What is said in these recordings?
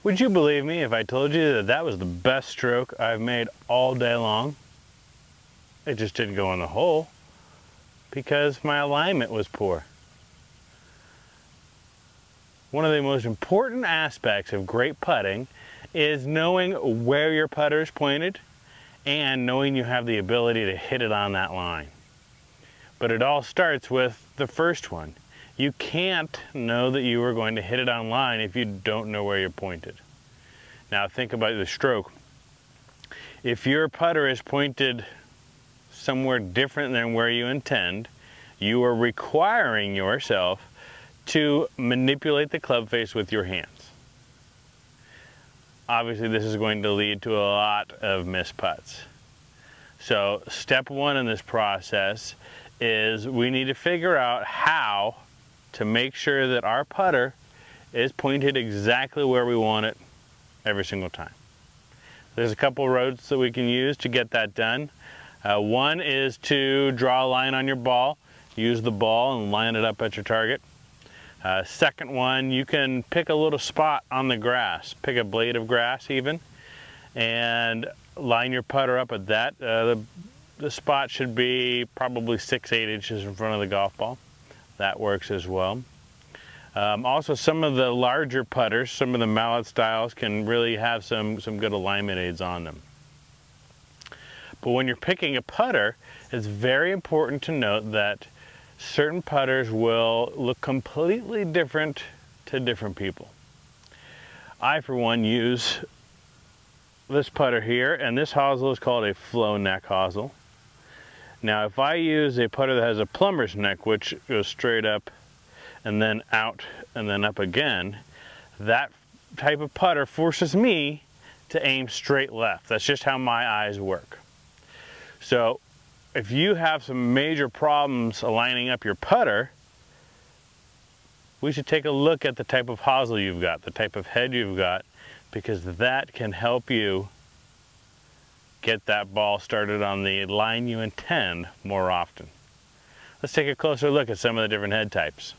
Would you believe me if I told you that that was the best stroke I've made all day long? It just didn't go in the hole because my alignment was poor. One of the most important aspects of great putting is knowing where your putter is pointed and knowing you have the ability to hit it on that line. But it all starts with the first one. You can't know that you are going to hit it on line if you don't know where you're pointed. Now think about the stroke. If your putter is pointed somewhere different than where you intend, you are requiring yourself to manipulate the club face with your hands. Obviously this is going to lead to a lot of missed putts. So step one in this process is we need to figure out how to make sure that our putter is pointed exactly where we want it every single time. There's a couple roads that we can use to get that done. One is to draw a line on your ball, use the ball and line it up at your target. Second one, you can pick a little spot on the grass, pick a blade of grass even, and line your putter up at that. The spot should be probably 6-8 inches in front of the golf ball. That works as well. Also, some of the larger putters, some of the mallet styles can really have some good alignment aids on them. But when you're picking a putter, it's very important to note that certain putters will look completely different to different people. I, for one, use this putter here, and this hosel is called a flow neck hosel. Now, if I use a putter that has a plumber's neck, which goes straight up and then out and then up again, that type of putter forces me to aim straight left. That's just how my eyes work. So if you have some major problems aligning up your putter, we should take a look at the type of hosel you've got, the type of head you've got, because that can help you get that ball started on the line you intend more often. Let's take a closer look at some of the different head types.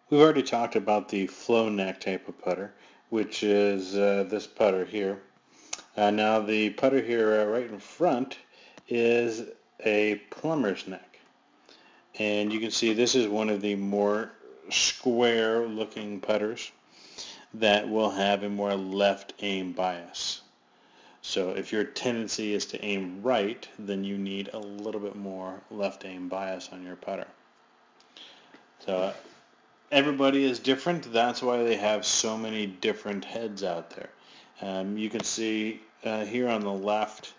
We've already talked about the flow neck type of putter, which is this putter here. Now the putter here right in front is a plumber's neck. And you can see this is one of the more square looking putters that will have a more left aim bias. So if your tendency is to aim right, then you need a little bit more left aim bias on your putter. So everybody is different. That's why they have so many different heads out there. You can see here on the left,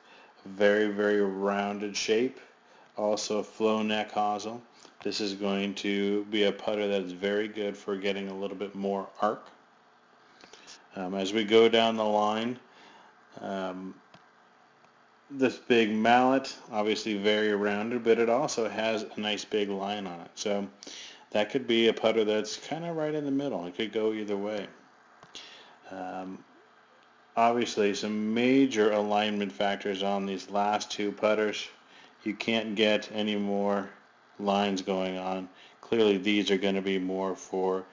very, very rounded shape. Also a flow neck hosel. This is going to be a putter that is very good for getting a little bit more arc. As we go down the line, this big mallet, obviously very rounded, but it also has a nice big line on it. So that could be a putter that's kind of right in the middle. It could go either way. Obviously, some major alignment factors on these last two putters. You can't get any more lines going on. Clearly, these are going to be more for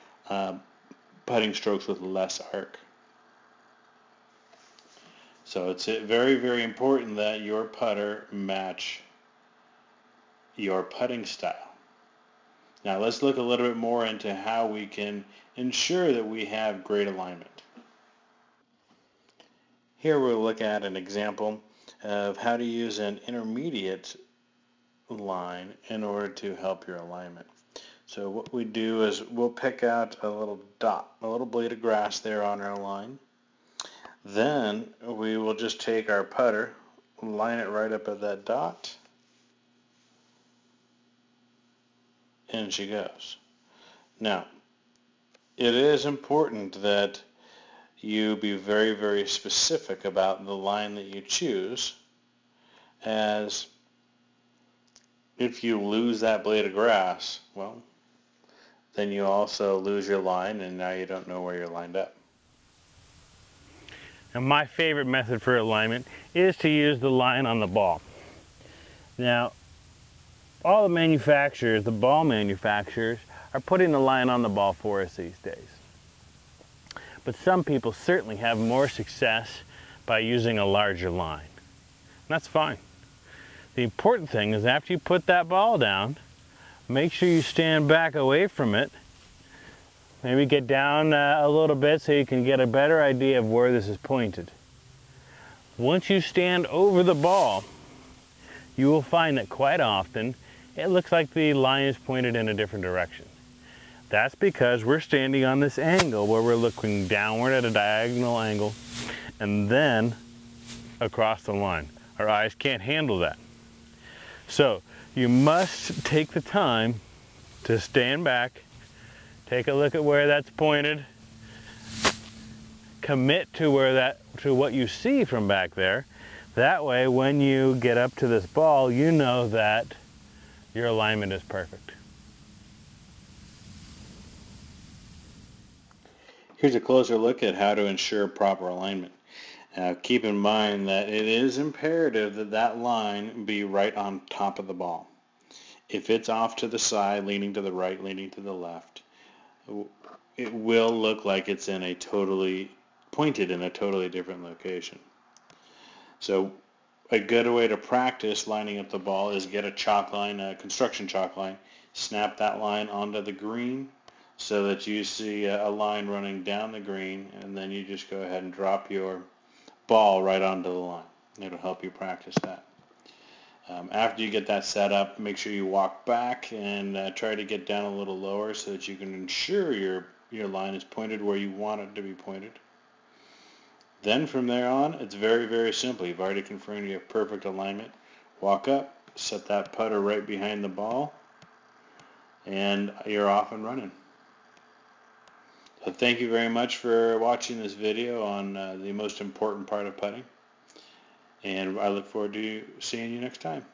putting strokes with less arc. So it's very, very important that your putter match your putting style. Now let's look a little bit more into how we can ensure that we have great alignment. Here we'll look at an example of how to use an intermediate line in order to help your alignment. So what we do is we'll pick out a little dot, a little blade of grass there on our line. Then we will just take our putter, line it right up at that dot, and she goes. Now, it is important that you be very, very specific about the line that you choose, as if you lose that blade of grass, well, then you also lose your line and now you don't know where you're lined up. Now my favorite method for alignment is to use the line on the ball. Now all the manufacturers, the ball manufacturers, are putting the line on the ball for us these days. but some people certainly have more success by using a larger line. And that's fine. The important thing is after you put that ball down, make sure you stand back away from it. Maybe get down a little bit so you can get a better idea of where this is pointed. Once you stand over the ball, you will find that quite often it looks like the line is pointed in a different direction. That's because we're standing on this angle where we're looking downward at a diagonal angle and then across the line. Our eyes can't handle that. So you must take the time to stand back, take a look at where that's pointed, commit to what you see from back there. That way when you get up to this ball, you know that your alignment is perfect. Here's a closer look at how to ensure proper alignment. Keep in mind that it is imperative that that line be right on top of the ball. If it's off to the side, leaning to the right, leaning to the left, it will look like it's in a totally pointed in a totally different location. So a good way to practice lining up the ball is get a chalk line, a construction chalk line, snap that line onto the green so that you see a line running down the green, and then you just go ahead and drop your ball right onto the line. It'll help you practice that. After you get that set up, make sure you walk back and try to get down a little lower so that you can ensure your line is pointed where you want it to be pointed. Then from there on, it's very, very simple. You've already confirmed you have perfect alignment. Walk up, set that putter right behind the ball, and you're off and running. So thank you very much for watching this video on the most important part of putting. And I look forward to seeing you next time.